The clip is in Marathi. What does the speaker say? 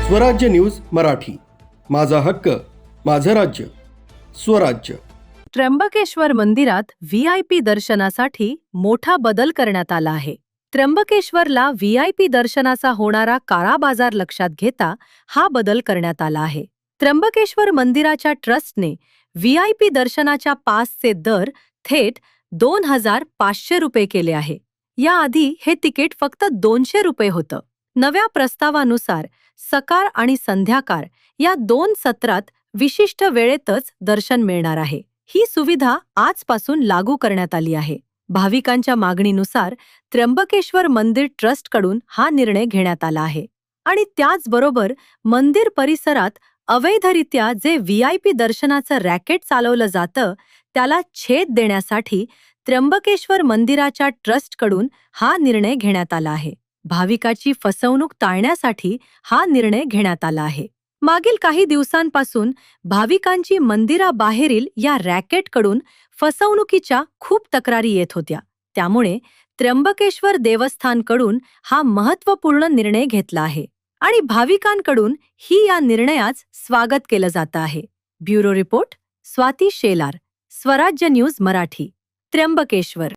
स्वराज्य न्यूज मराठी, माझा हक्क माझं राज्य स्वराज्य। त्र्यंबकेश्वर मंदिरात व्हीआयपी दर्शनासाठी मोठा बदल करण्यात आला आहे। त्र्यंबकेश्वरला व्हीआयपी दर्शनाचा होणारा काळा बाजार लक्षात घेता हा बदल करण्यात आला आहे। त्र्यंबकेश्वर मंदिराच्या ट्रस्टने व्हीआयपी दर्शनाच्या पासचे दर थेट 2500 रुपये केले आहे। याआधी हे तिकीट फक्त 200 रुपये होतं। नव्या प्रस्तावानुसार सकाळ आणि संध्याकाळ या 2 सत्रात विशिष्ट वेळेतच दर्शन मिळणार आहे। ही सुविधा आजपासून लागू करण्यात आली आहे। भाविकांच्या मागणीनुसार त्र्यंबकेश्वर मंदिर ट्रस्टकडून हा निर्णय घेण्यात आला आहे आणि त्याचबरोबर मंदिर परिसरात अवैधरित्या जे व्हीआयपी दर्शनाचं रॅकेट चालवलं जातं त्याला छेद देण्यासाठी त्र्यंबकेश्वर मंदिराच्या ट्रस्टकडून हा निर्णय घेण्यात आला आहे। भाविकाची फसवणूक टाळण्यासाठी हा निर्णय घेण्यात आला आहे। मागील काही दिवसांपासून भाविकांची मंदिराबाहेरील या रॅकेटकडून फसवणुकीच्या खूप तक्रारी येत होत्या। त्यामुळे त्र्यंबकेश्वर देवस्थानकडून हा महत्त्वपूर्ण निर्णय घेतला आहे आणि भाविकांकडून या निर्णयाचं स्वागत केलं जात आहे। ब्युरो रिपोर्ट स्वाती शेलार, स्वराज्य न्यूज मराठी, त्र्यंबकेश्वर।